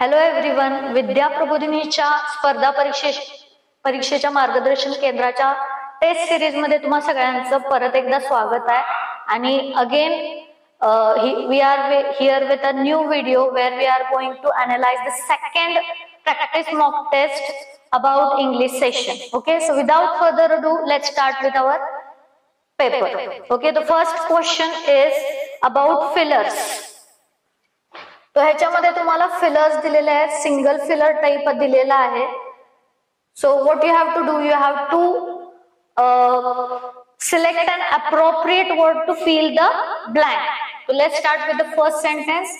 Hello everyone, विद्या प्रबोधिनीच्या स्पर्धा परीक्षेच्या मार्गदर्शन केंद्राच्या टेस्ट सिरीज मध्ये तुम्हा सगळ्यांचं परत एकदा स्वागत आहे. आणि again we are here with a new video where we are going to analyse the second practice mock test about English session. Okay, so without further ado let's start with our paper. Okay, the first question is about fillers. तो ह्याच्यामध्ये तुम्हाला fillers दिलेले आहेत, single filler type दिलेला आहे. So what you have to do, you have to select an appropriate word to fill the blank. So let's start with the first sentence.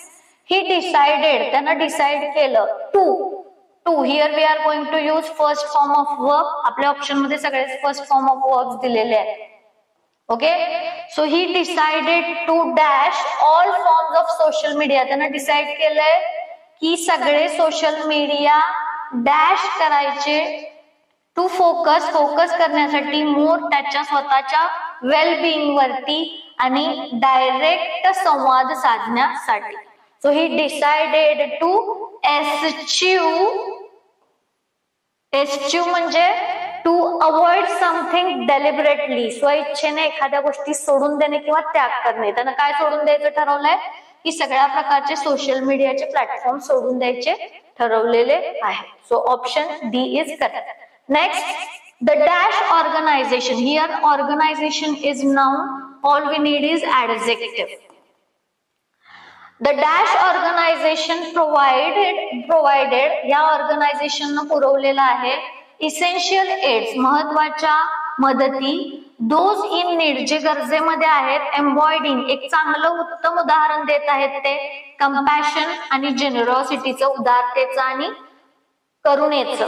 He decided, त्यांना decide केलं to. Here we are going to use first form of verb. आपल्या option मध्ये सगळे first form of verbs दिलेले आहेत. Okay, so he decided to dash all forms of social media. त्यांना decide केलंय की सगळे सोशल मीडिया डॅश करायचे टू फोकस करण्यासाठी मोर त्याच्या स्वतःच्या वेलबिंग वरती आणि डायरेक्ट संवाद साधण्यासाठी. सो ही डिसाइडेड टू एस्च्यू म्हणजे टू अवॉइड समथिंग डेलिबरेटली, स्वइच्छेने एखाद्या गोष्टी सोडून देणे किंवा त्याग करणे. त्यांना काय सोडून द्यायचं ठरवलंय की सगळ्या प्रकारचे सोशल मीडियाचे प्लॅटफॉर्म सोडून द्यायचे ठरवलेले आहे. So option D is correct. Next, the dash organization. Here organization is noun. All we need is adjective. The dash organization provided या organization न पुरवलेला आहे essential aids, महत्वाच्या मदती, those in need, जे गरजेमध्ये आहेत, embodying, एक चांगलं उत्तम उदाहरण देत आहेत ते compassion आणि generosityचं, उदारतेचं आणि करुणेचं.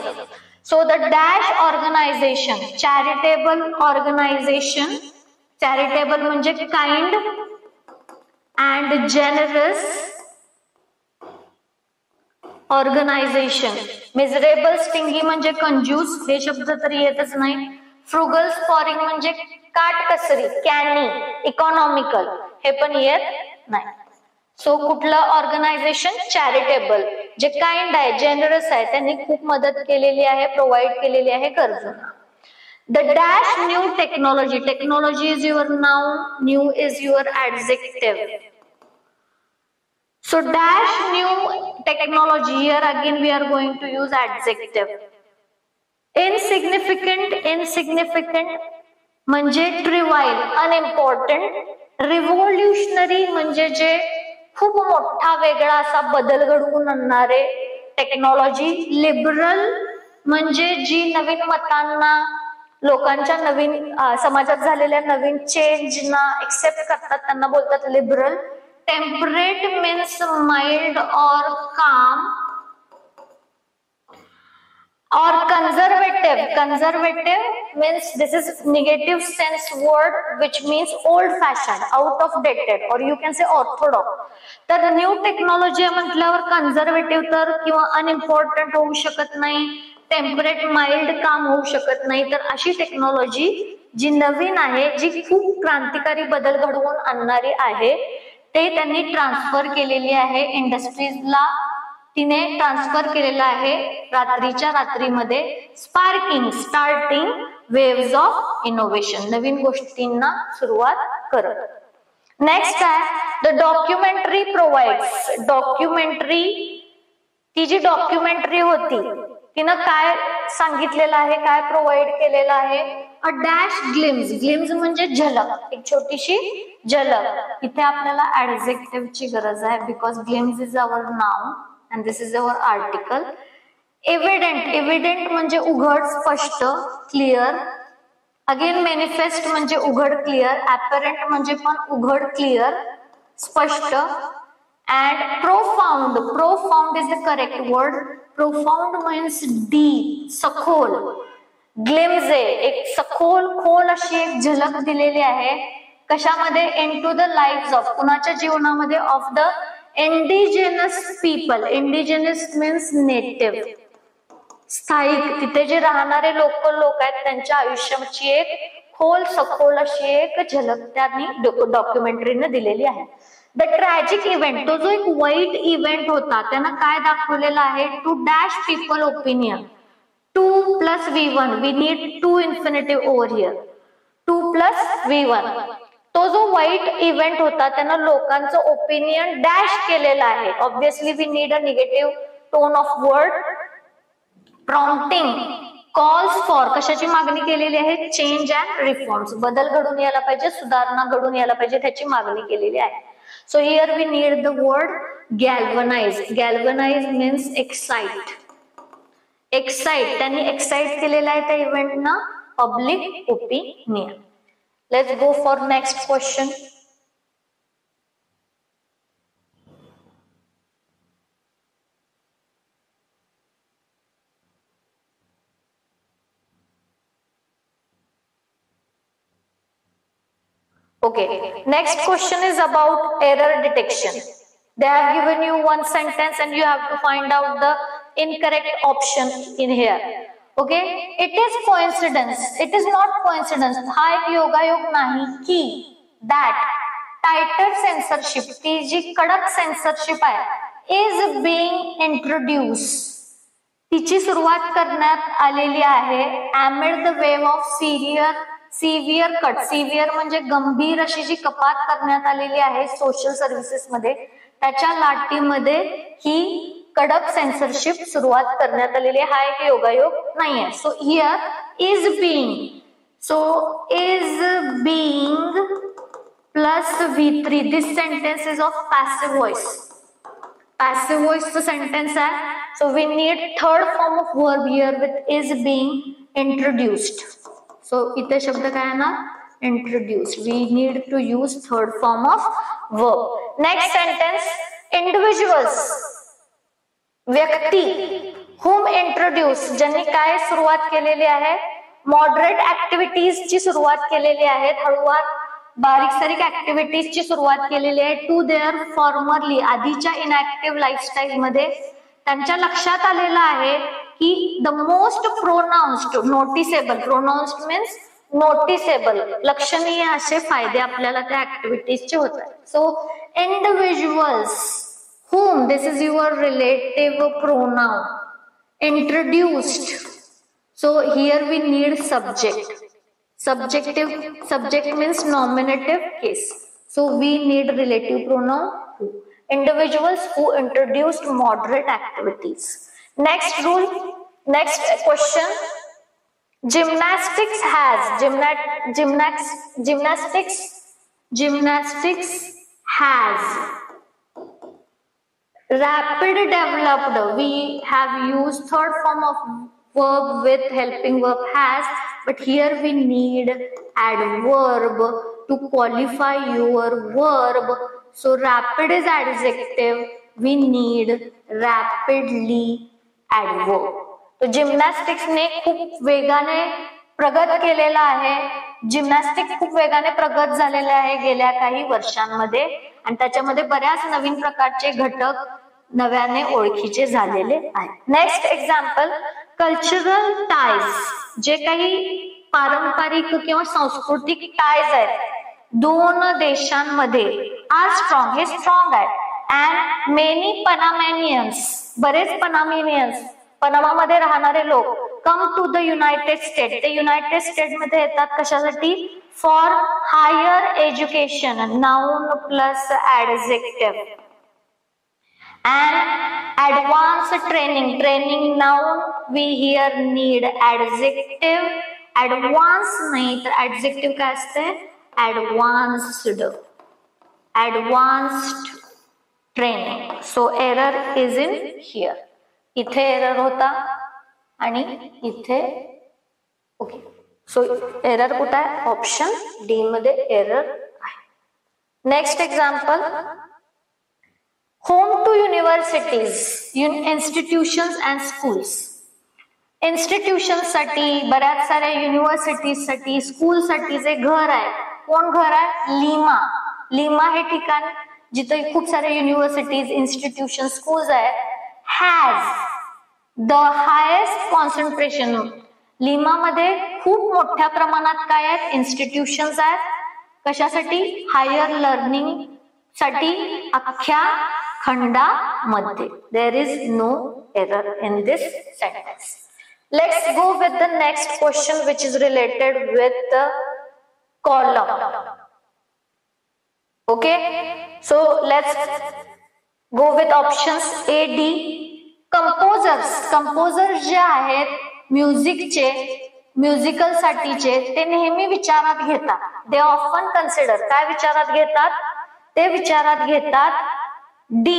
So the dash organization, charitable organization, charitable म्हणजे kind and generous organization. Miserable, stingy म्हणजे कंजूस, हे शब्द तरी येतच नाही. Frugal, sparing म्हणजे काटकसरी, canny, economical, हे पण येत नाही. सो कुठलं ऑर्गनायझेशन? चॅरिटेबल, जे काइंड आहे, जेनरस आहे, त्यांनी खूप मदत केलेली आहे, प्रोव्हाइड केलेली आहे गरजूंना. The dash new technology. Technology is your noun, new is your adjective. So dash new technology, here again we are going to use adjective. Insignificant म्हणजे ट्रिवाइल, अनइम्पॉर्टंट. रिव्होल्युशनरी म्हणजे जे खूप मोठा वेगळा असा बदल घडवून आणणारे टेक्नॉलॉजी. लिबरल म्हणजे जी नवीन मतांना, लोकांच्या नवीन समाजात झालेल्या नवीन चेंजना एक्सेप्ट करतात त्यांना बोलतात लिबरल. टेम्परेट मीन्स माइल्ड और काम. Or conservative. Conservative means this is negative sense word which means old fashioned, out of dated, or you can say orthodox. तर न्यू टेक्नॉलॉजी म्हटल्यावर कन्झर्वेटिव्ह तर किंवा अनइम्पॉर्टंट होऊ शकत नाही, टेम्परेट माइल्ड काम होऊ शकत नाही. तर अशी टेक्नॉलॉजी जी नवीन आहे, जी खूप क्रांतिकारी बदल घडवून आणणारी आहे, ते त्यांनी ट्रान्सफर केलेली आहे इंडस्ट्रीजला. तिने ट्रान्सफर केलेला आहे रात्रीच्या रात्रीमध्ये. स्टार्टिंग वेव्स ऑफ इनोव्हेशन, नवीन गोष्टींना सुरुवात करत. नेक्स्ट आहे द डॉक्युमेंटरी प्रोव्हाइड्स. डॉक्युमेंटरी, ती जी डॉक्युमेंटरी होती तिनं काय सांगितलेलं आहे, काय प्रोव्हाइड केलेलं आहे? अ डॅश ग्लिम्स. ग्लिम्स म्हणजे झलक, एक छोटीशी झलक. इथे आपल्याला ऍडजेक्टिव्हची गरज आहे because glimpse is our noun and this is our article. Evident म्हणजे उघड, स्पष्ट, क्लिअर. अगेन manifest म्हणजे उघड, क्लिअर. apparent म्हणजे पण उघड, क्लिअर, स्पष्ट. and profound is the correct word. profound means deep, सखोल. glimpse, एक सखोल, खोल अशी एक झलक दिलेली आहे. कशामध्ये? into the lives of, कुणाच्या जीवनामध्ये, of the indigenous people. Indigenous means native, स्थायिक, तिथे जे राहणारे लोकल लोक आहेत त्यांच्या आयुष्याची एक खोल सखोल अशी एक झलक त्यांनी डॉक्युमेंटरीने दिलेली आहे. द ट्रॅजिक इव्हेंट, तो जो एक वाईट इव्हेंट होता त्यानं काय दाखवलेलं आहे, to dash people opinion 2 + v1, we need 2 infinitive over here, 2 + v1. तो जो वाईट इव्हेंट होता त्यानं लोकांचं ओपिनियन डॅश केलेलं आहे. Obviously we need a negative tone of word. Prompting calls for, कशाची मागणी केलेली आहे, चेंज अँड रिफॉर्म्स, बदल घडून यायला पाहिजे, सुधारणा घडून यायला पाहिजे, त्याची मागणी केलेली आहे. So here we need the word galvanise. Galvanise means excite. Excite, त्यांनी एक्साइट केलेलं आहे त्या इव्हेंटना public opinion. Let's go for next question. Okay, next question is about error detection. They have given you one sentence and you have to find out the incorrect option in here. Okay, it is coincidence, it is not coincidence. हा एक योगायोग नाही की that tighter censorship, ती जी कडक censorship आहे, is being introduced, तिची सुरुवात करण्यात आलेली आहे amid the wave of severe cut. Severe म्हणजे गंभीर अशी जी कपात करण्यात आलेली आहे सोशल सर्व्हिसेस मध्ये, त्याच्या लाटीमध्ये ही कडक सेन्सरशिप सुरुवात करण्यात आलेली आहे. हा एक योगायोग नाहीये. So here is being, so is being plus v3, this sentence is of passive voice. Passive व्हॉइसचं सेंटेन्स आहे. So we need third form of verb here with is being introduced. सो इथे शब्द काय आहे ना, introduce. We need to use third form of verb. Next sentence, individuals, व्यक्ती, whom introduce, ज्यांनी काय सुरुवात केलेली आहे, मॉडरेट ऍक्टिव्हिटीजची सुरुवात केलेली आहे, हळूवार बारीक सारीक ऍक्टिव्हिटीजची सुरुवात केलेली आहे, टू देअर फॉर्मरली, आधीच्या इनॅक्टिव्ह लाईफस्टाईल मध्ये त्यांच्या लक्षात आलेलं आहे की the most pronounced, noticeable, pronounced means noticeable, लक्षणीय असे फायदे आपल्याला त्या ऍक्टिव्हिटीजचे होत आहेत. So individuals, whom, this is your relative pronoun, introduced. So here we need subject. Subject means nominative case. So we need relative pronoun who. Individuals who introduced moderate activities. Next rule, next question. Gymnastics has rapid developed. We have used third form of verb with helping verb has, but here we need adverb to qualify your verb. So rapid is adjective, we need rapidly adverb. तो gymnastics ने खूप वेगाने प्रगत केलेला आहे. Gymnastic खूप वेगाने प्रगत झालेले आहे गेल्या काही वर्षांमध्ये आणि त्याच्यामध्ये बऱ्याच नवीन प्रकारचे घटक नव्याने ओळखीचे झालेले आहेत. नेक्स्ट एक्झाम्पल, कल्चरल टायज, जे काही पारंपरिक किंवा सांस्कृतिक टायज आहेत दोन देशांमध्ये, आर स्ट्रॉंग, हे स्ट्रॉंग आहे. अँड मेनी पनामेनियन्स, बरेच पनामेनियन्स, पनामामध्ये राहणारे लोक, come to the United State, ते युनायटेड स्टेट मध्ये येतात कशासाठी, for higher education, noun plus adjective. And advance training, noun, we here need adjective. Advance नाही तर ऍडजेक्टिव्ह काय असते, advanced training. So error is in here. इथे एरर होता आणि इथे ओके. सो एरर कुठे आहे, ऑप्शन डी मध्ये एरर आहे. Next example, home to universities, institutions and schools. Institution साठी, बऱ्याच साऱ्या युनिव्हर्सिटीज साठी, स्कूल साठी जे घर आहे, कोण घर आहे, लिमा. लिमा हे ठिकाण जिथे खूप सारे युनिव्हर्सिटीज, इन्स्टिट्यूशन, स्कूल्स आहेत. हॅज द हायेस्ट कॉन्सन्ट्रेशन, लिमामध्ये खूप मोठ्या प्रमाणात काय आहेत, इन्स्टिट्यूशन्स आहेत. कशासाठी, हायर लर्निंग साठी अख्ख्या खंडामध्ये. There is no error in this sentence. Let's go with the next question, which is related with the column. Okay, so let's go with options A, D. Composers जे आहेत म्युझिकचे, musical साठीचे, ते नेहमी विचारात घेतात. They often consider, काय विचारात घेतात? ते विचारात घेतात D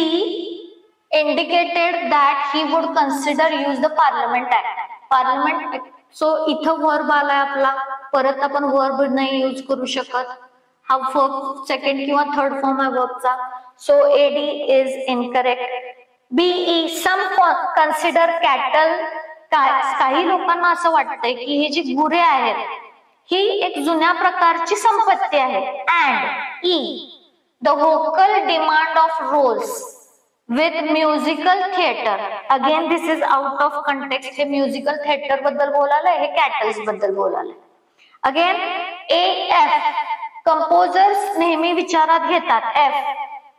indicated that he would consider use the Parliament Act. Parliament. So इथं वर्ब आलाय आपला, परत आपण वर्ब नाही यूज करू शकत. हा वर्ब सेकंड किंवा थर्ड फॉर्म आहे वर्बचा. So ED is incorrect. Be some consider cattle. काही लोकांना असं वाटतंय की ही जी गुरे आहेत ही एक जुन्या प्रकारची संपत्ती आहे. अँड ई the vocal demand of roles with musical theater. Again this is out of context. हे म्युझिकल थिएटर बद्दल बोलायलंय, हे कॅटल्स बद्दल बोलायलंय. अगेन एफ कंपोजर्स नेहमी विचारात घेतात. एफ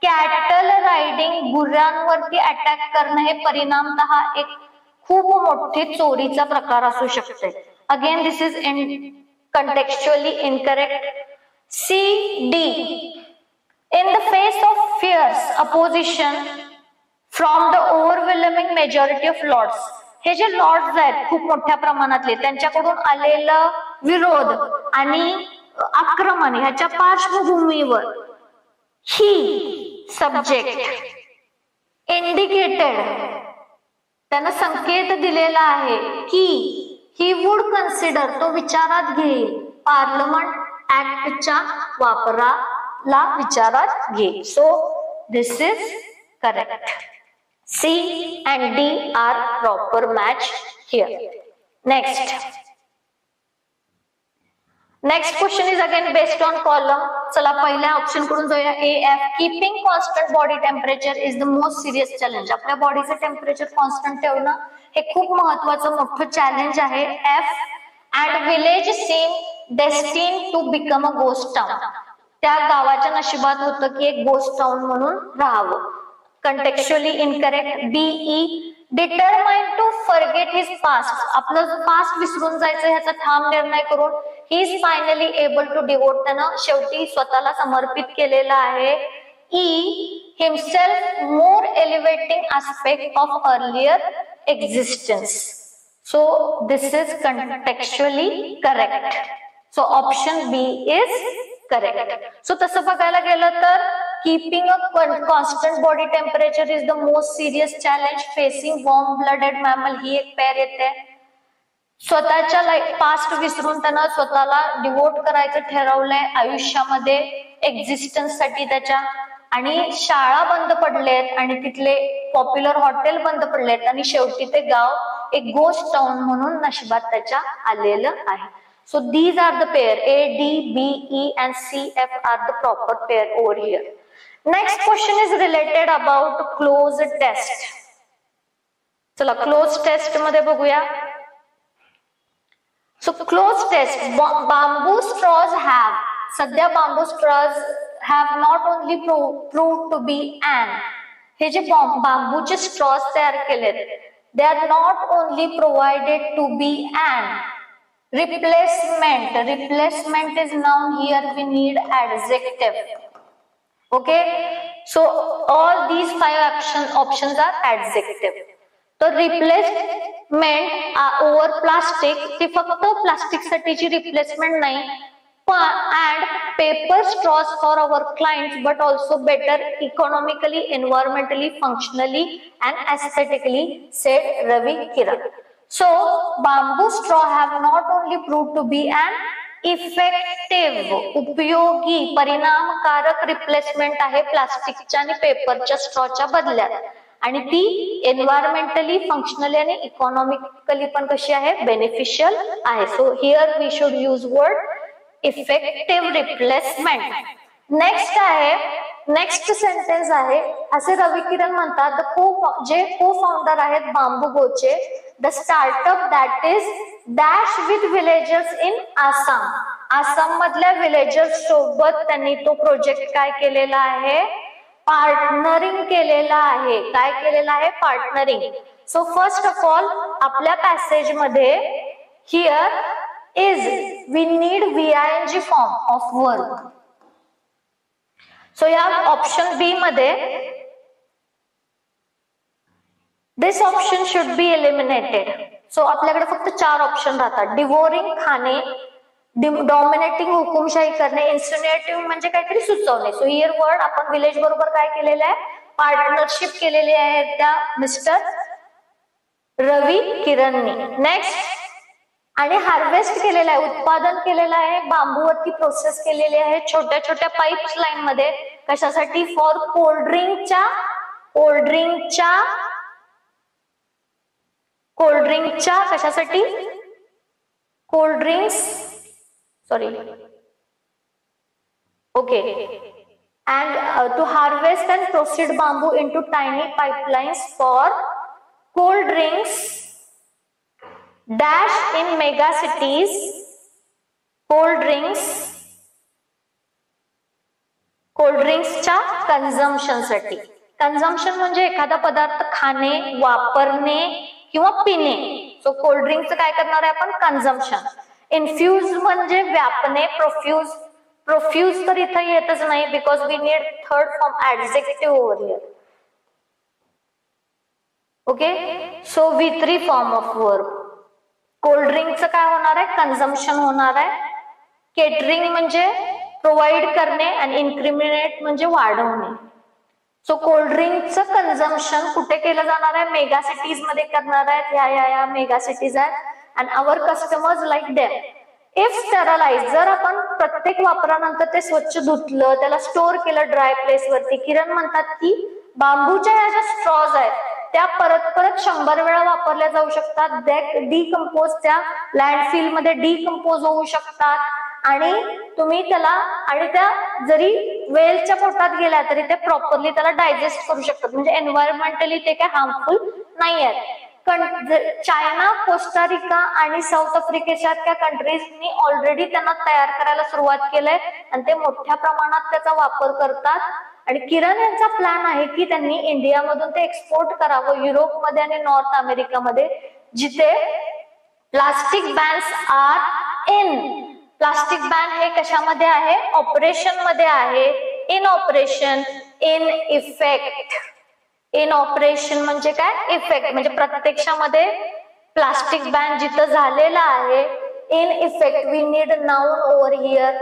कॅटल रायडिंग, गुरांवरती अटॅक करणं हे परिणामतः एक खूप मोठे चोरीचा प्रकार असू शकते. Again this is in contextually incorrect. C, D. In the face of fierce opposition from the overwhelming majority of lords. हे जे लॉर्ड्स आहेत खूप मोठ्या प्रमाणातले, त्यांच्याकडून आलेला विरोध आणि आक्रमण ह्याच्या पार्श्वभूमीवर ही सब्जेक्ट इंडिकेटेड, त्यानं संकेत दिलेला आहे की ही वुड कन्सिडर, तो विचारात घेईल पार्लमेंट ऍक्टच्या वापराला विचारात घेईल. So this is correct. C and D are proper match here. Next question is again based on column. चला पहिल्या ऑप्शन कडून जाऊया. AF keeping constant body temperature is the most serious challenge. आपल्या बॉडीचं टेम्परेचर कॉन्स्टंट ठेवणं हे खूप महत्वाचं मोठं चॅलेंज आहे. F and village seem destined to become a ghost town. त्या गावाच्या नशिबात होतं की एक गोस्ट टाउन म्हणून राहावं. Contextually incorrect. BE determined to forget his past. आपलं पास्ट विसरून जायचं ह्याचा ठाम निर्णय करून he is finally able to devote, त्यानं शेवटी स्वतःला समर्पित केलेलं आहे. E himself more elevating aspect of earlier existence. So this is contextually correct. So option B is correct. So तसं बघायला गेलं तर keeping a constant body temperature is the most serious challenge facing warm-blooded mammal ही एक pair येते. स्वतःच्या past विसरून त्यानं स्वतःला डिवोट करायचं ठरवलंय आयुष्यामध्ये एक्झिस्टन्स साठी त्याच्या, आणि शाळा बंद पडलेत आणि तिथले पॉप्युलर हॉटेल बंद पडलेत आणि शेवटी ते गाव एक गोस्ट टाउन म्हणून नशिबात त्याच्या आलेलं आहे. So these are the pair A, D, B, E and C, F are the proper pair over here. Next question is related about closed test. चला closed test मध्ये बघूया. So closed test, bamboo straws have, सध्या bamboo straws have not only proved to be an, हे जे बांबूचे straws तयार केलेत, they are not only provided to be an replacement. Replacement is noun, here we need adjective. Okay, so all these five options are adjective. तो replacement over plastic, ती फक्त plastic साठीची replacement नाही, and paper straws for our clients, but also better economically, environmentally, functionally and aesthetically, said Ravi Kiran. So bamboo straw have not only proved to be an effective, उपयोगी, परिणामकारक replacement आहे प्लास्टिकच्या आणि पेपरच्या स्ट्रॉच्या बदल्यात, आणि ती एन्व्हायरमेंटली, फंक्शनली आणि इकॉनॉमिकली पण कशी आहे, बेनिफिशियल आहे. So here we should use word effective replacement. Next आहे, नेक्स्ट सेंटेन्स आहे, असे रवी किरण म्हणतात, जे को फाउंडर आहेत बांबू गोचे, the startup that is dash with villagers in Assam. Assam मधल्या विलेजर्स सोबत त्यांनी तो प्रोजेक्ट काय केलेला आहे, पार्टनरिंग केलेलं आहे. काय केलेलं आहे? Partnering. So first of all आपल्या पॅसेज मध्ये here is we need VING form of verb. So या ऑप्शन बी मध्ये this option should be eliminated. So आपल्याकडे फक्त 4 ऑप्शन राहतात. डिवोरिंग खाणे, डॉमिनेटिंग हुकुमशाही करणे, इन्सिन्युएटिव्ह म्हणजे काहीतरी सुचवणे. सो हिअर वर्ड आपण विलेज बरोबर काय केलेलं आहे? पार्टनरशिप केलेली आहे त्या मिस्टर रवी किरणनी. नेक्स्ट आणि हार्वेस्ट केलेलं आहे, उत्पादन केलेलं आहे, बांबूवरती प्रोसेस केलेली आहे छोट्या छोट्या पाईप्स लाईन मध्ये. कशासाठी? फॉर कोल्ड्रिंकच्या कशासाठी? Cold drinks sorry okay. and to harvest and proceed bamboo into tiny pipelines for cold drinks dash in mega cities. cold drinksच्या कन्झम्पशन साठी. कन्झम्पशन म्हणजे एखादा पदार्थ खाणे, वापरणे किंवा पिणे. सो कोल्ड ड्रिंकचं काय करणार आहे आपण? कन्झम्पशन. इन्फ्यूज म्हणजे व्यापणे. प्रोफ्यूज तर इथं येतच नाही because we need third form adjective over here. Okay. So V3 form of verb. Cold ड्रिंकचं काय होणार आहे? कन्झम्पशन होणार आहे. केटरिंग म्हणजे प्रोव्हाइड करणे आणि इन्क्रिमिनेट म्हणजे वाढवणे. सो कोल्ड ड्रिंकचं कन्झम्पशन कुठे केलं जाणार आहे? मेगा सिटीज मध्ये करणार आहेत. या मेगा सिटीज आहेत and our customers like them. If sterilise जर आपण प्रत्येक वापरानंतर ते स्वच्छ धुतलं, त्याला स्टोअर केलं ड्राय प्लेस वरती. किरण म्हणतात की बांबूच्या ह्या ज्या स्ट्रॉज आहेत त्या परत 100 वेळा वापरल्या जाऊ शकतात. डिकम्पोज त्या लँडफिल मध्ये डिकम्पोज होऊ शकतात आणि तुम्ही त्याला आणि त्या जरी वेलच्या पोटात गेल्या तरी ते प्रॉपरली त्याला डायजेस्ट करू शकतात. म्हणजे एन्व्हायरमेंटली ते काय हार्मफुल नाही आहेत. चायना, कोस्टारिका आणि साऊथ आफ्रिकेच्या त्या कंट्रीजनी ऑलरेडी त्यांना तयार करायला सुरुवात केलंय आणि ते मोठ्या प्रमाणात त्याचा वापर करतात. आणि किरण यांचा प्लॅन आहे की त्यांनी इंडियामधून ते एक्सपोर्ट करावं युरोपमध्ये आणि नॉर्थ अमेरिकामध्ये, जिथे plastic Benz are in. Plastic ban हे कशामध्ये आहे? ऑपरेशन मध्ये आहे. In operation, in effect. In operation म्हणजे काय? इफेक्ट म्हणजे प्रत्यक्षामध्ये प्लास्टिक बॅन जिथं झालेला आहे. In effect we need noun over here.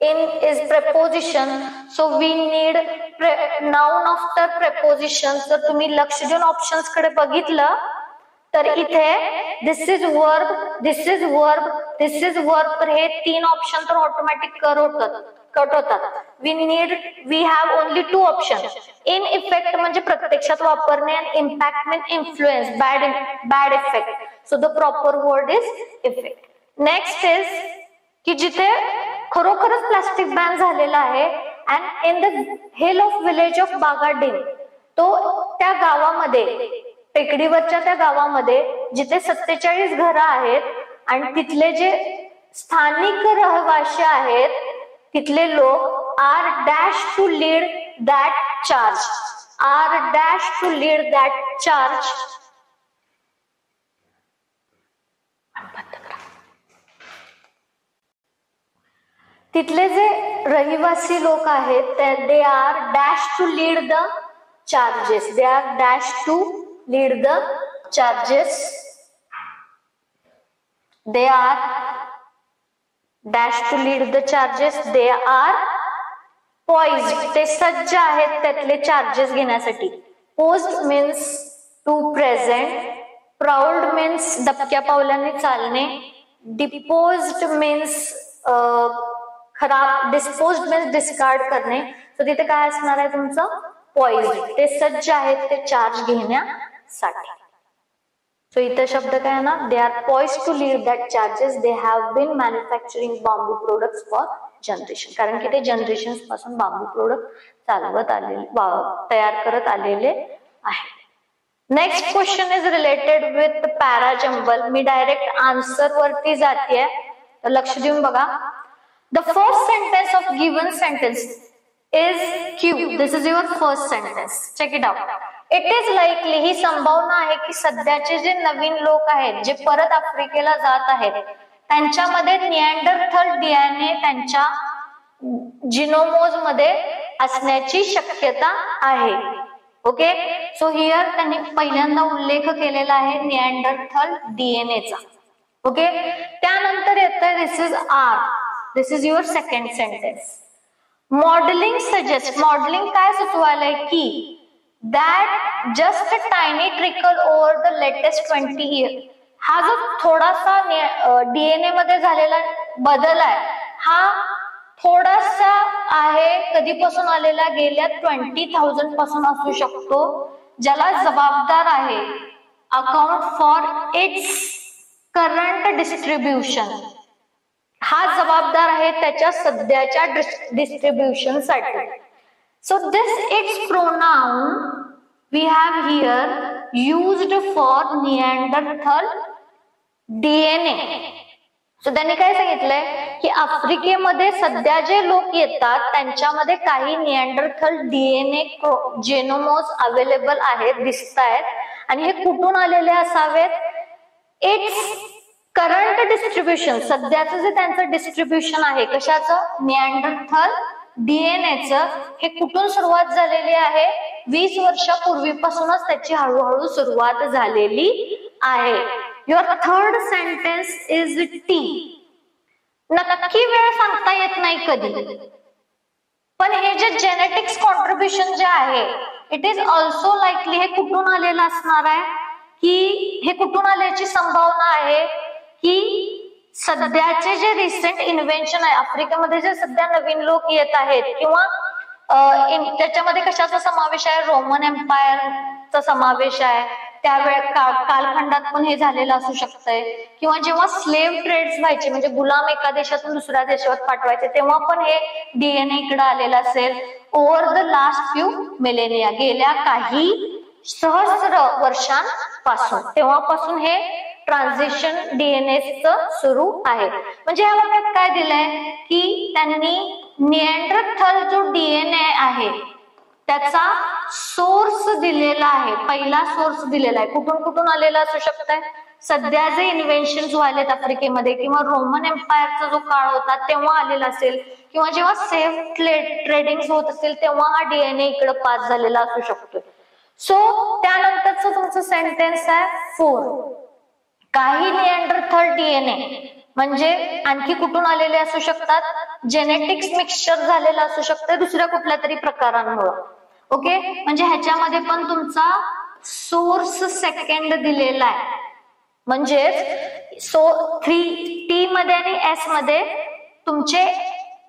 In is preposition, so we need noun after preposition. जर तुम्ही लक्ष देऊन ऑप्शन्स कडे बघितलं तर इथे this is verb, this is verb, this is verb, तर हे 3 ऑप्शन तर ऑटोमॅटिक कट होतात. We have only 2 option. In effect म्हणजे प्रत्यक्षात वापरणे आणि impact mean influence, bad effect. So the proper word is effect. Next is की जिथे खरोखरच प्लास्टिक बॅन झालेला आहे and in the hill of village of बागाडीन, तो त्या गावामध्ये, टेकडीवरच्या त्या गावामध्ये जिथे 47 घरं आहेत आणि तिथले जे स्थानिक रहिवासी आहेत तिथले लोक are dash to lead that charge. Are dash to lead that charge. तिथले जे रहिवासी लोक आहेत they are dash to lead the charges. They are dash to lead the charges. They are dash to lead the charges. They are poised. ते सज्ज आहेत त्यातले charges घेण्यासाठी. Poised means to present. Prowled means दबक्या पावलांनी चालणे. Deposed means खराब. Disposed means discard करणे. तर तिथे काय असणार आहे तुमचं? पॉइज्ड. ते सज्ज आहेत ते चार्ज घेण्यासाठी. सो इथं शब्द काय आहे ना? They are poised to lead that charges. They have been manufacturing bamboo products for generation. कारण की ते जनरेशन पासून बांबू प्रोडक्ट चालवत आलेले, तयार करत आलेले आहे. Next question is related with para jumble. Me direct answer वरती जाते, तर लक्ष देऊन बघा. The first sentence of given sentence is Q. This is your first sentence. Check it out. It is likely, ही संभावना आहे की सध्याचे जे नवीन लोक आहेत जे परत आफ्रिकेला जात आहेत त्यांच्यामध्ये निअँडरथल डीएनए त्यांच्या जिनोमोज मध्ये असण्याची शक्यता आहे. ओके, सो हिअर त्यांनी पहिल्यांदा उल्लेख केलेला आहे निअँडरथल डीएनएचा. ओके, त्यानंतर येतंय this is R. This is your second sentence. Modelling suggest, modelling काय सुचवायलंय की that just a tiny trickle over the latest 20 year. हा जो थोडासा डीएनए मध्ये झालेला बदल आहे हा थोडासा आहे, कधीपासून आलेला, गेल्या 20,000 पासून असू शकतो, ज्याला जबाबदार आहे account for its current distribution. हा जबाबदार आहे त्याच्या सध्याच्या डिस्ट्रीब्युशन साठी. So this its pronoun we have here used for Neanderthal DNA. So त्यांनी काय सांगितलंय की आफ्रिकेमध्ये सध्या जे लोक येतात त्यांच्यामध्ये काही निअँडरथल डीएनए जेनोमोज अवेलेबल आहेत, दिसत आहेत, आणि हे कुठून आलेले असावेत? इट्स करंट डिस्ट्रीब्युशन, सध्याचं जे त्यांचं डिस्ट्रीब्युशन आहे कशाचं? निअँडरथल डीएनएचं, हे कुठून सुरुवात झालेली आहे? 20 वर्षापूर्वीपासूनच त्याची हळूहळू सुरुवात झालेली आहे. Your third sentence is T. नक्की वेळ सांगता येत नाही कधी, पण हे जे जेनेटिक्स कॉन्ट्रीब्युशन जे आहे इट इज ऑल्सो लाईकली, हे कुठून आलेलं असणार आहे की हे कुठून आल्याची संभावना आहे की सध्याचे जे रिसेंट इन्व्हेन्शन आहे आफ्रिकेमध्ये, जे सध्या नवीन लोक येत आहेत किंवा त्याच्यामध्ये कशाचा समावेश आहे? रोमन एम्पायरचा समावेश आहे. त्यावेळे कालखंडात पण हे झालेलं असू शकतंय, किंवा जेव्हा स्लेव्ह ट्रेड्स व्हायचे म्हणजे गुलाम एका देशातून दुसऱ्या देशात पाठवायचे तेव्हा पण हे डीएनए इकडे आलेलं असेल. Over the last few millennia, गेल्या काही सहस्र वर्षांपासून, तेव्हापासून हे ट्रान्झिशन डीएनएचं सुरू आहे. म्हणजे ह्या वाक्यात काय दिलंय की त्यांनी निअँडरथल जो डीएनए आहे त्याचा सोर्स दिलेला आहे, पहिला सोर्स दिलेला आहे. कुठून कुठून आलेला असू शकतंय? सध्या जे इन्व्हेन्शन व्हायलेत आफ्रिकेमध्ये किंवा रोमन एम्पायरचा जो काळ होता तेव्हा आलेला असेल, किंवा जेव्हा सेफ ट्रेडिंग होत असेल तेव्हा हा डीएनए इकडे पास झालेला असू शकतोय. सो त्यानंतरचं तुमचं सेंटेन्स आहे 4. काही निअँडरथल डीएनए म्हणजे आणखी कुठून आलेले असू शकतात? जेनेटिक्स मिक्सचर झालेलं असू शकतं दुसऱ्या कुठल्या तरी प्रकारांमुळे. ओके, म्हणजे ह्याच्यामध्ये पण तुमचा सोर्स सेकंड दिलेला आहे. म्हणजेच 3T मध्ये आणि S मध्ये तुमचे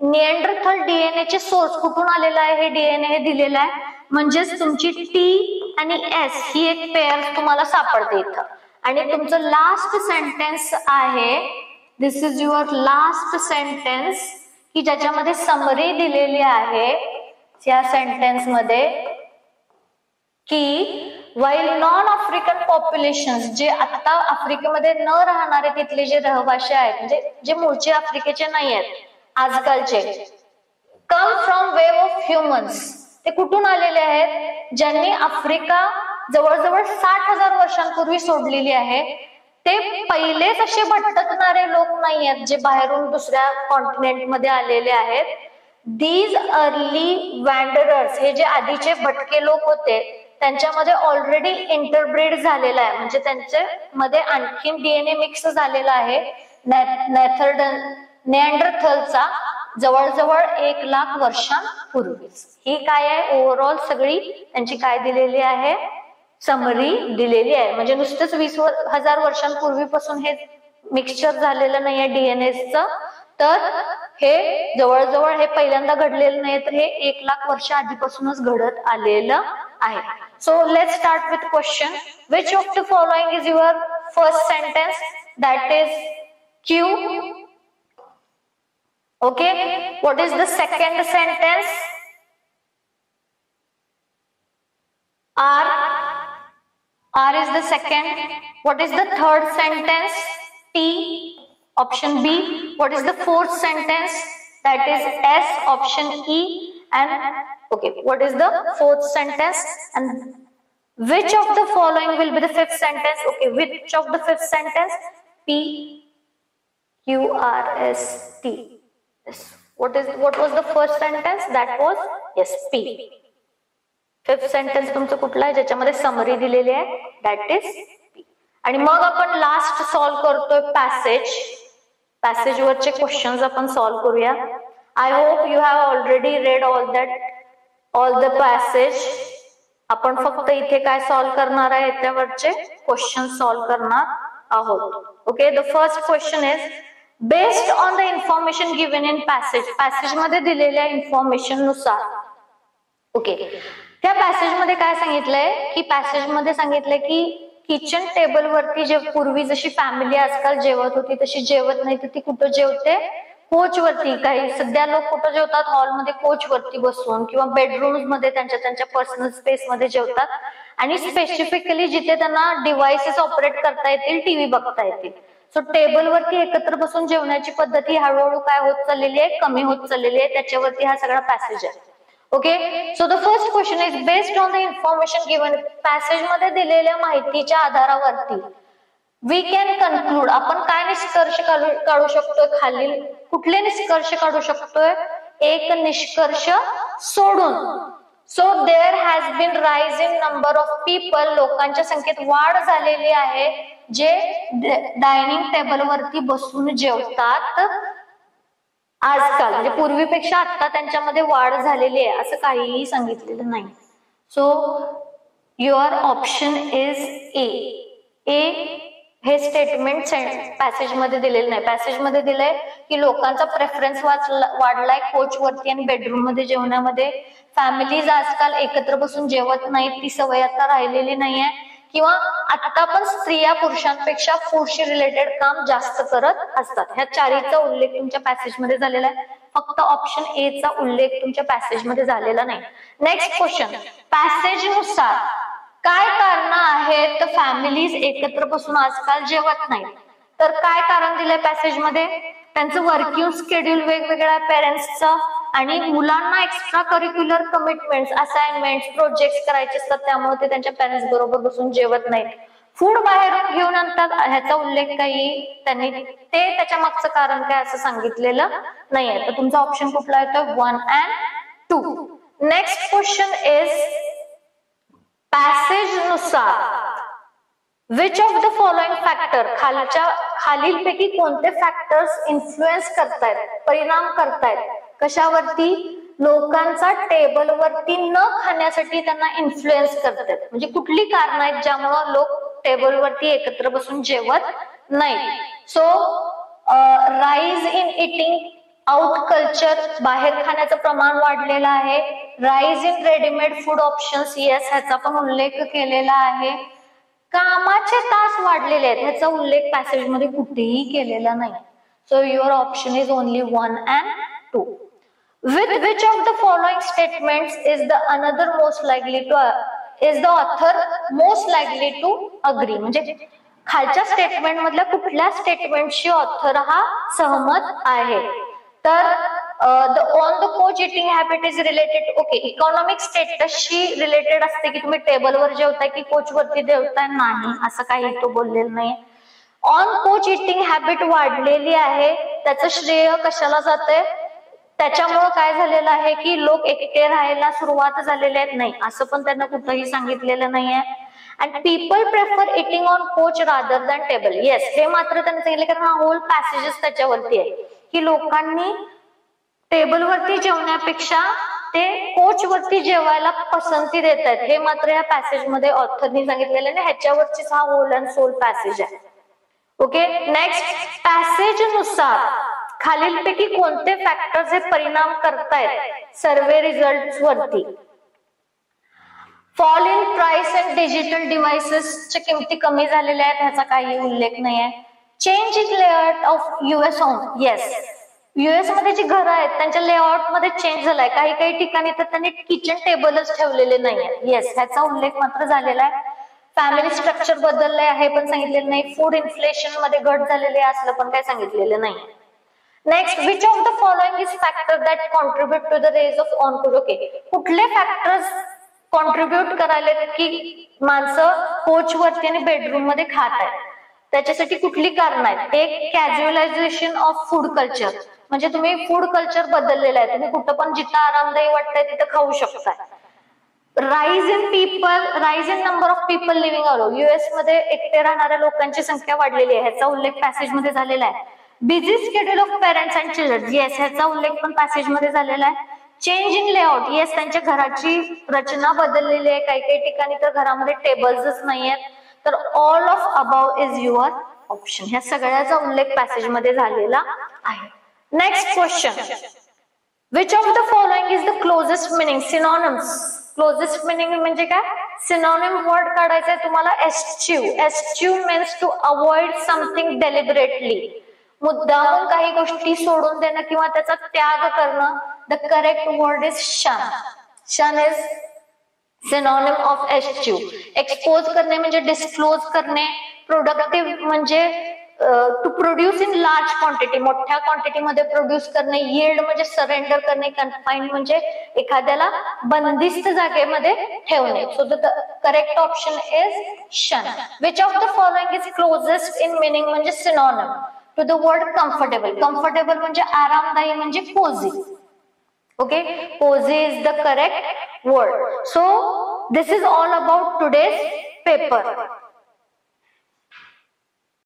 निअँडरथल डीएनए चे सोर्स कुठून आलेला आहे हे डीएनए हे दिलेला आहे. म्हणजेच तुमची T आणि S ही एक पेअर तुम्हाला सापडते इथं. आणि तुमचं लास्ट सेंटेन्स आहे, दिस इज युअर लास्ट सेंटेन्स, की ज्याच्यामध्ये समरी दिलेली आहे या सेंटेन्स मध्ये की वाईल नॉन आफ्रिकन पॉप्युलेशन, जे आता आफ्रिकेमध्ये न राहणारे तिथले जे रहिवासी आहेत म्हणजे जे मूळचे आफ्रिकेचे नाही आहेत आजकालचे, come from wave of humans, ते कुठून आलेले आहेत? ज्यांनी आफ्रिका जवळजवळ 60,000 वर्षांपूर्वी सोडलेली आहे. ते पहिलेच असे भटकणारे लोक नाही आहेत जे बाहेरून दुसऱ्या कॉन्टिनेंट मध्ये आलेले आहेत. दीज अर्ली वँडरर्स, हे जे आधीचे भटके लोक होते त्यांच्यामध्ये ऑलरेडी इंटरब्रीड झालेला आहे, म्हणजे त्यांच्या मध्ये आणखीन डीएनए मिक्स झालेला आहे निअँडरथलचा जवळजवळ 1,00,000 वर्षांपूर्वीच. ही काय आहे? ओव्हरऑल सगळी त्यांची काय दिलेली आहे? समरी दिलेली आहे. म्हणजे नुसतंच 20,000 वर्षांपूर्वीपासून हे मिक्सचर झालेलं नाहीये डीएनएचं, तर हे जवळजवळ हे पहिल्यांदा घडलेलं नाही, तर हे 1,00,000 वर्ष आधीपासूनच घडत आलेलं आहे. So let's start with question. Which of the following is your first sentence? That is Q. Okay, what is the second sentence? R. R is the second. What is the third sentence? T. Option B. What is the fourth sentence? That is S. Option E. And okay, what is the fourth sentence? And which of the following will be the fifth sentence? Okay, which of the fifth sentence? P Q R S T. Yes. What was the first sentence? That was yes, P. Fifth sentence तुमचं कुठलं आहे ज्याच्यामध्ये summary दिलेली आहे? That is P. आणि मग आपण last solve करतोय पॅसेज वरचे क्वेश्चन्स आपण सॉल्व्ह करूया. I hope you have already read all the passage. आपण फक्त इथे काय सॉल्व्ह करणार आहे, त्यावरचे क्वेश्चन सॉल्व्ह करणार आहोत. Okay, the first question is based on the information given in passage मध्ये दिलेल्या इन्फॉर्मेशन नुसार. ओके, त्या पॅसेज मध्ये काय सांगितलंय की पॅसेज मध्ये सांगितलंय की किचन टेबल वरती जे पूर्वी जशी फॅमिली आजकाल जेवत होती तशी जेवत नाही, तर ती कुठं जेवते? कोच वरती. काही सध्या लोक कुठं जेवतात? हॉलमध्ये कोच वरती बसून किंवा बेडरूम्स मध्ये त्यांच्या पर्सनल स्पेस मध्ये जेवतात. आणि स्पेसिफिकली जिथे त्यांना डिव्हाइसेस ऑपरेट करता येतील, टीव्ही बघता येतील. सो टेबल वरती एकत्र बसून जेवण्याची पद्धती हळूहळू काय होत चाललेली आहे? कमी होत चाललेली आहे. त्याच्यावरती हा सगळा पॅसेज आहे. Okay, so the first question is based on the information given. Passage मध्ये दिलेल्या माहितीच्या आधारावरती वी कॅन कन्क्लूड. आपण काय निष्कर्ष काढू शकतोय? खालील कुठले निष्कर्ष काढू शकतोय? एक निष्कर्ष सोडून. So there has been rise in number of people. लोकांच्या संख्येत वाढ झालेली आहे जे डायनिंग टेबल वरती बसून जेवतात आजकाल. म्हणजे पूर्वीपेक्षा आता त्यांच्यामध्ये वाढ झालेली आहे असं काहीही सांगितलेलं नाही. So your option is a. हे स्टेटमेंट पॅसेज मध्ये दिलेलं नाही. पॅसेज मध्ये दिलंय की लोकांचा प्रेफरन्स वाढलाय कोच वरती आणि बेडरूम मध्ये जेवण्यामध्ये. फॅमिलीज आजकाल एकत्र बसून जेवत नाहीत, ती सवय आता राहिलेली नाहीये. किंवा आता पण स्त्रिया पुरुषांपेक्षा फूडशी रिलेटेड काम जास्त करत असतात. ह्या चारीचा उल्लेख तुमच्या पॅसेज मध्ये झालेला आहे. फक्त ऑप्शन ए चा उल्लेख तुमच्या पॅसेज मध्ये झालेला नाही. नेक्स्ट क्वेश्चन, पॅसेज नुसार काय कारण आहेत फॅमिलीज एकत्र बसून आजकाल जेवत नाही? तर काय कारण दिलंय पॅसेज मध्ये? त्यांचं वर्किंग शेड्यूल वेगवेगळं आहे पेरेंट्सचं, आणि मुलांना extra curricular commitments, assignments, project करायचे असतात, त्यामुळे ते त्यांच्या पेरेंट्स बरोबर बसून जेवत नाहीत. फूड बाहेरून घेऊन आणतात, ह्याचा उल्लेख काही त्यांनी त्याच्या मागचं कारण काय असं सांगितलेलं नाहीये. तर तुमचा ऑप्शन कुठला येतो? 1 and 2. Next question is passage नुसार which of the following factor. खालीलपैकी कोणते फॅक्टर्स इन्फ्लुएन्स करतायत, परिणाम करतायत कशावरती? लोकांचा टेबलवरती न खाण्यासाठी त्यांना इन्फ्लुएन्स करतात. म्हणजे कुठली कारण आहेत ज्यामुळे लोक टेबलवरती एकत्र बसून जेवत नाही? So rise in eating out culture, बाहेर खाण्याचं प्रमाण वाढलेलं आहे. Rise in readymade food options, yes ह्याचा पण उल्लेख केलेला आहे. कामाचे तास वाढलेले आहेत, ह्याचा उल्लेख पॅसेज मध्ये कुठेही केलेला नाही. So your option is only 1 and 2. With which of the following statements is the author most likely to agree? म्हणजे खालच्या स्टेटमेंट मधल्या कुठल्या स्टेटमेंटशी ऑथर हा सहमत आहे? तर on the coach eating habit is related. Okay, economic स्टेटसशी रिलेटेड असते की तुम्ही टेबलवर जेवताय की कोच वरती जेवताय, नाही असं काही तो बोललेलं नाही. ऑन कोच इटिंग हॅबिट वाढलेली आहे, त्याचं श्रेय कशाला जातंय? त्याच्यामुळं काय झालेलं आहे की लोक एकटे राहायला सुरुवात झालेले आहेत, नाही असं पण त्यांना कुठंही सांगितलेलं नाहीये. And people prefer eating on coach rather than table, yes हे मात्र त्यांनी सांगितलं, कारण हा होल पॅसेजेस त्याच्यावरती आहे की लोकांनी टेबलवरती जेवण्यापेक्षा ते कोच वरती जेवायला पसंती देत आहेत, हे मात्र या पॅसेज मध्ये ऑथरनी सांगितलेलं आहे. ह्याच्यावरचीच हा होल अँड सोल पॅसेज आहे. ओके, नेक्स्ट, पॅसेज नुसार खालीलपैकी कोणते फॅक्टर्स हे परिणाम करतायत सर्वे रिझल्ट वरती? Fall in price and digital डिव्हाइसेसच्या किमती कमी झालेल्या आहेत, ह्याचा काही उल्लेख नाही आहे. Change in layout of US home, yes US मध्ये जी घरं आहेत त्यांच्या लेआउट मध्ये चेंज झालाय. काही ठिकाणी तर त्यांनी किचन टेबलच ठेवलेले नाहीये, येस ह्याचा उल्लेख मात्र झालेला आहे. फॅमिली स्ट्रक्चर बदललंय हे पण सांगितलेलं नाही. फूड इन्फ्लेशन मध्ये घट झालेली आहे असलं पण काही सांगितलेलं नाही. Next, which of the following is factor that contribute to the rise of ऑनकोड. ओके, कुठले फॅक्टर्स कॉन्ट्रीब्युट करायला की माणसं कोच वरती आणि बेडरूम मध्ये खात आहेत, त्याच्यासाठी कुठली कारण आहेत. एक, कॅज्युअलायझेशन ऑफ फूड कल्चर, म्हणजे तुम्ही फूड कल्चर बदललेलं आहे, तुम्ही कुठं पण जिथं आरामदायी वाटतंय तिथं खाऊ शकताय. Rise in number of people living alone, US मध्ये एकटे राहणाऱ्या लोकांची संख्या वाढलेली आहे, ह्याचा उल्लेख पॅसेज मध्ये झालेला आहे. Busy schedule of parents and children, yes, ह्याचा उल्लेख पण पॅसेज मध्ये झालेला आहे. चेंज इन लेआउट, येस, त्यांच्या घराची रचना बदललेली आहे, काही काही ठिकाणी तर घरामध्ये टेबल्सच नाहीयेत. तर all of above is your option, ह्या सगळ्याचा उल्लेख पॅसेज मध्ये झालेला आहे. Next question, which of the following is the closest meaning. Synonyms, closest meaning म्हणजे काय, सिनॉनिम वर्ड काढायचा आहे तुम्हाला. Eschew means to avoid something deliberately, मुद्दामून काही गोष्टी सोडून देणं किंवा त्याचा त्याग करणं. The correct word is shun. Shun is synonym of eschew. Expose करणे म्हणजे डिस्क्लोज करणे. प्रोडक्टिव्ह म्हणजे to produce in large quantity, मोठ्या क्वांटिटीमध्ये प्रोड्यूस करणे. यील्ड म्हणजे सरेंडर करणे. कन्फाईन म्हणजे एखाद्याला बंदिस्त जागेमध्ये ठेवणे. So the correct option is shun. Which of the following is closest in meaning म्हणजे synonym to the word comfortable. Comfortable म्हणजे आरामदायी म्हणजे cosy. Okay, cosy is the correct word. So this is all about today's paper.